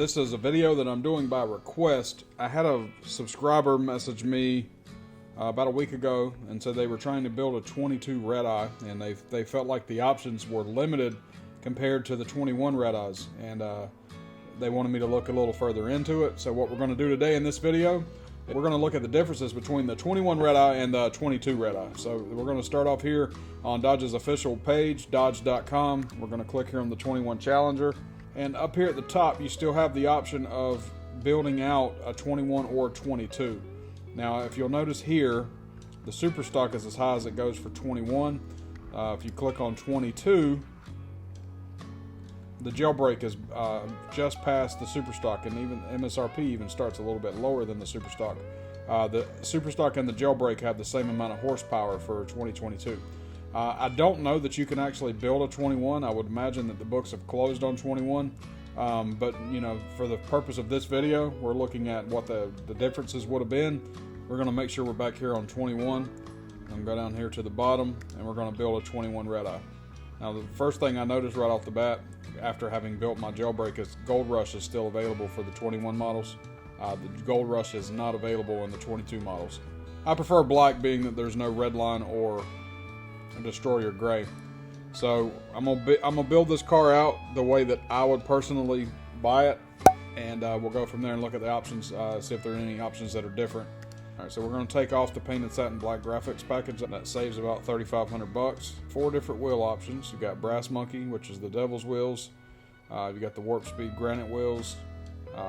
This is a video that I'm doing by request. I had a subscriber message me about a week ago and said they were trying to build a 22 Redeye, and they felt like the options were limited compared to the 21 Redeyes, and they wanted me to look a little further into it. So what we're going to do today in this video, we're going to look at the differences between the 21 Redeye and the 22 Redeye. So we're going to start off here on Dodge's official page, dodge.com. We're going to click here on the 21 Challenger. And up here at the top, you still have the option of building out a 21 or 22. Now, if you'll notice here, the super stock is as high as it goes for 21. If you click on 22, the jailbreak is just past the super stock, and even MSRP even starts a little bit lower than the super stock. The super stock and the jailbreak have the same amount of horsepower for 2022. I don't know that you can actually build a 21. I would imagine that the books have closed on 21. But you know, for the purpose of this video, we're looking at what the differences would have been. We're going to make sure we're back here on 21. I'm going to go down here to the bottom, and we're going to build a 21 Redeye. Now, the first thing I noticed right off the bat, after having built my jailbreak, is Gold Rush is still available for the 21 models. The Gold Rush is not available in the 22 models. I prefer black, being that there's no red line or Destroyer gray. So I'm gonna build this car out the way that I would personally buy it, and we'll go from there and look at the options, see if there are any options that are different. All right, so we're going to take off the painted satin black graphics package. That saves about $3,500. 4 different wheel options. You got Brass Monkey, which is the Devil's wheels. You got the Warp Speed granite wheels.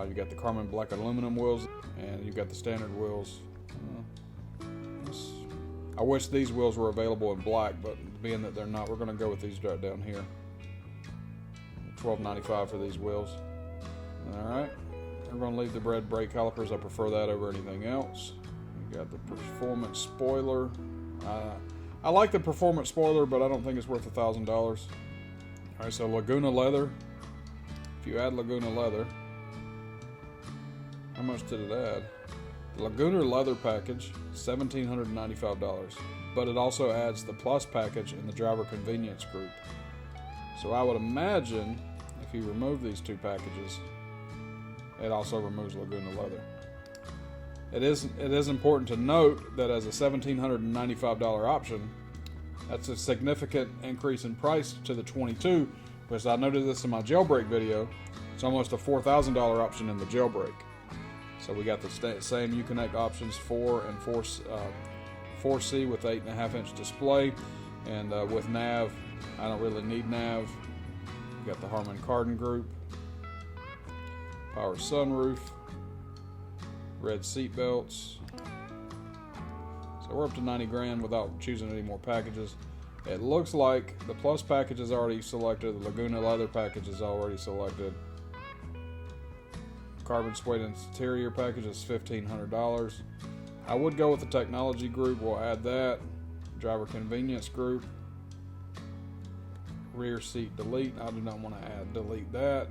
You got the Carmen black aluminum wheels, and you got the standard wheels. I wish these wheels were available in black, but being that they're not, we're going to go with these right down here. $12.95 for these wheels. All right, we're going to leave the red brake calipers. I prefer that over anything else. You got the performance spoiler. I like the performance spoiler, but I don't think it's worth $1,000. All right, so Laguna leather. If you add Laguna leather, how much did it add? The Laguna leather package, $1,795, but it also adds the plus package in the driver convenience group. So I would imagine if you remove these two packages, it also removes Laguna leather. It is important to note that as a $1,795 option, that's a significant increase in price to the 22, because I noticed this in my jailbreak video. It's almost a $4,000 option in the jailbreak. So we got the same Uconnect options 4 and 4C with 8.5-inch display, and with nav, I don't really need nav. We got the Harman Kardon group, power sunroof, red seat belts. So we're up to 90 grand without choosing any more packages. It looks like the plus package is already selected. The Laguna leather package is already selected. Carbon suede interior package is $1,500. I would go with the technology group. We'll add that. Driver convenience group. Rear seat delete. I do not want to delete that.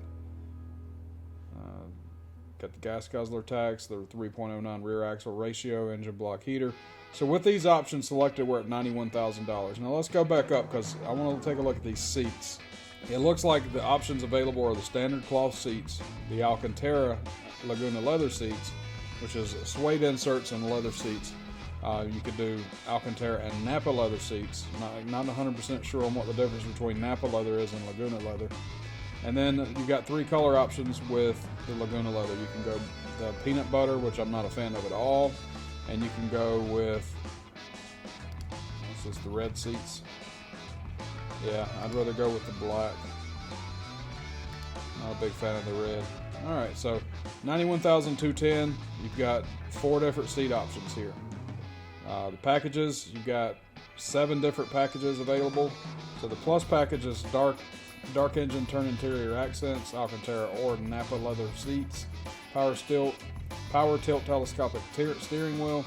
Got the gas guzzler tax, the 3.09 rear axle ratio, engine block heater. So with these options selected, we're at $91,000. Now let's go back up, because I want to take a look at these seats. It looks like the options available are the standard cloth seats, the Alcantara Laguna leather seats, which is suede inserts and leather seats. You could do Alcantara and Napa leather seats. Not 100% sure on what the difference between Napa leather is and Laguna leather. And then you got 3 color options with the Laguna leather. You can go the peanut butter, which I'm not a fan of at all, and you can go with, this is the red seats. Yeah, I'd rather go with the black. Not a big fan of the red. All right, so $91,210. You've got 4 different seat options here. The packages, you've got 7 different packages available. So the plus package is dark engine turn interior accents, Alcantara or Napa leather seats, power tilt telescopic steering wheel,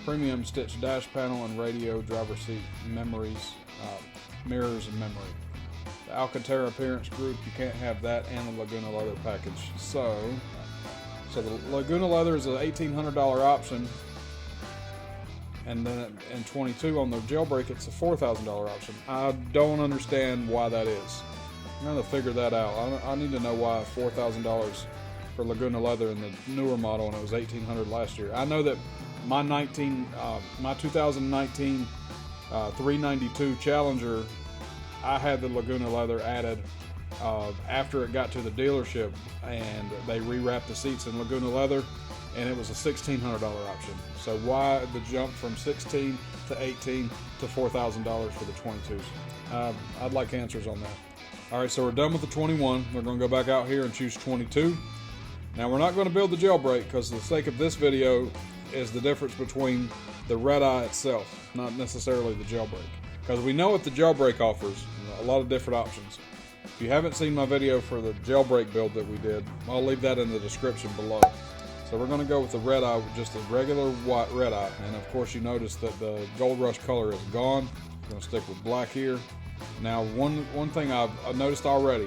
premium stitched dash panel, and radio driver seat memories, mirrors and memory. The Alcantara appearance group, you can't have that and the Laguna leather package. So the Laguna leather is an $1,800 option, and then in 22 on the jailbreak, it's a $4,000 option. I don't understand why that is. I'm going to figure that out. I need to know why $4,000 for Laguna leather in the newer model, and it was $1,800 last year. I know that my 2019 392 Challenger, I had the Laguna leather added after it got to the dealership, and they rewrapped the seats in Laguna leather, and it was a $1,600 option. So why the jump from $16,000 to $18,000 to $4,000 for the 22s? I'd like answers on that. All right, so we're done with the 21. We're going to go back out here and choose 22. Now we're not going to build the jailbreak because the sake of this video is the difference between the Redeye itself, not necessarily the jailbreak. Because we know what the jailbreak offers, a lot of different options. If you haven't seen my video for the jailbreak build that we did, I'll leave that in the description below. So we're going to go with the Redeye, just a regular white Redeye. And of course you notice that the Gold Rush color is gone. I'm going to stick with black here. Now one thing I've noticed already,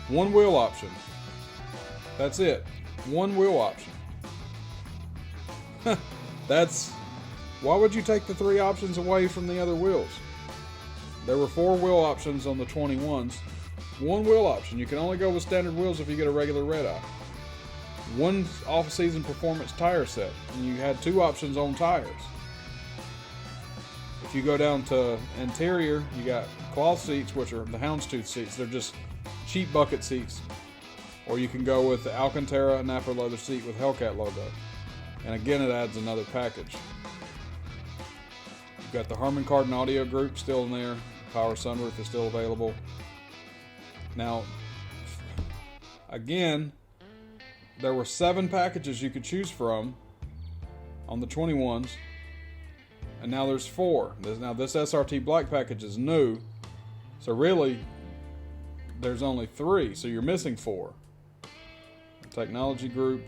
one wheel option. That's it, one wheel option. Why would you take the 3 options away from the other wheels? There were 4 wheel options on the 21s. One wheel option. You can only go with standard wheels if you get a regular Redeye. One off-season performance tire set, and you had 2 options on tires. If you go down to interior, you got cloth seats, which are the houndstooth seats. They're just cheap bucket seats. Or you can go with the Alcantara Napa leather seat with Hellcat logo. And again, it adds another package. You've got the Harman Kardon audio group still in there. Power sunroof is still available. Now, again, there were 7 packages you could choose from on the 21s. And now there's 4. Now this SRT black package is new. So really, there's only 3. So you're missing 4. Technology group.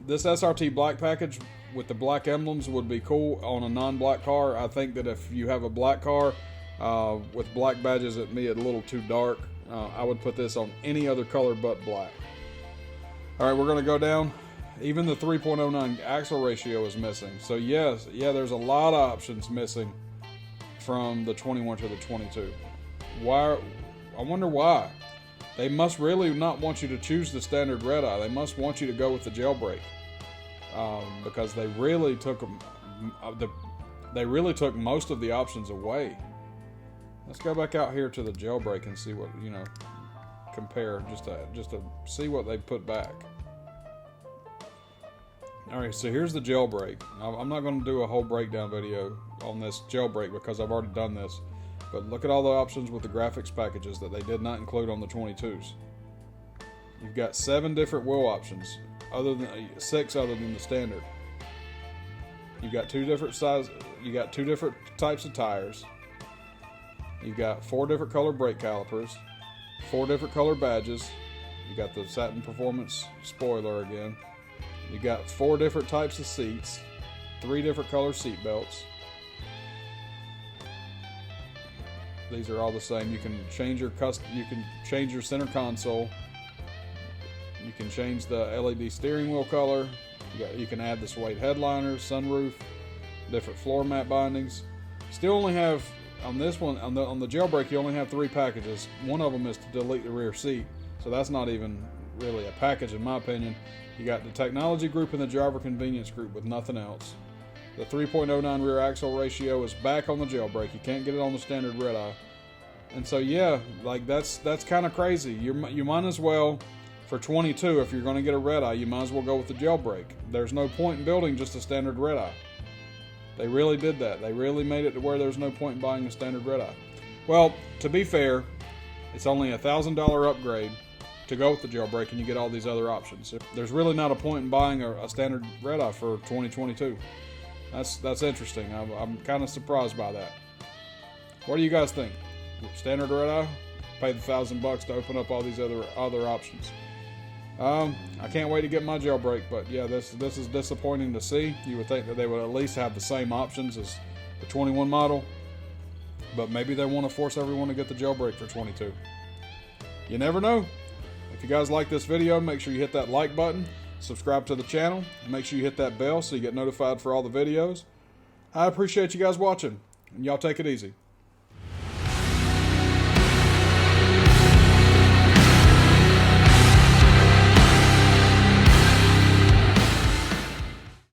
This SRT black package with the black emblems would be cool on a non-black car. I think that if you have a black car with black badges, it made it a little too dark. I would put this on any other color but black. All right, we're going to go down. Even the 3.09 axle ratio is missing. So yeah, there's a lot of options missing from the 21 to the 22. Why? I wonder why. They must really not want you to choose the standard Redeye. They must want you to go with the jailbreak, because they really took most of the options away. Let's go back out here to the jailbreak and see what, compare just to see what they put back. All right, so here's the jailbreak. I'm not going to do a whole breakdown video on this jailbreak because I've already done this. But look at all the options with the graphics packages that they did not include on the 22s. You've got 7 different wheel options, 6 other than the standard. You've got 2 different sizes. You got 2 different types of tires. You've got 4 different color brake calipers, 4 different color badges. You got the satin performance spoiler again. You got 4 different types of seats, 3 different color seat belts. These are all the same. You can change your center console. You can change the LED steering wheel color. You can add the suede headliners, sunroof, different floor mat bindings. Still only have on this one on the jailbreak. You only have 3 packages. One of them is to delete the rear seat, so that's not even really a package in my opinion. You got the technology group and the driver convenience group with nothing else. The 3.09 rear axle ratio is back on the jailbreak. You can't get it on the standard Redeye. And so yeah, like that's kind of crazy. You might as well, for 22, if you're going to get a Redeye, you might as well go with the jailbreak. There's no point in building just a standard Redeye. They really did that. They really made it to where there's no point in buying a standard Redeye. Well, to be fair, it's only a $1,000 upgrade to go with the jailbreak, and you get all these other options. There's really not a point in buying a standard Redeye for 2022. That's interesting. I'm kind of surprised by that. What do you guys think? Standard Redeye? Pay the $1,000 to open up all these other options. I can't wait to get my jailbreak, but yeah, this is disappointing to see. You would think that they would at least have the same options as the 21 model, but maybe they want to force everyone to get the jailbreak for 22. You never know. If you guys like this video, make sure you hit that like button, subscribe to the channel, and make sure you hit that bell so you get notified for all the videos. I appreciate you guys watching, and y'all take it easy.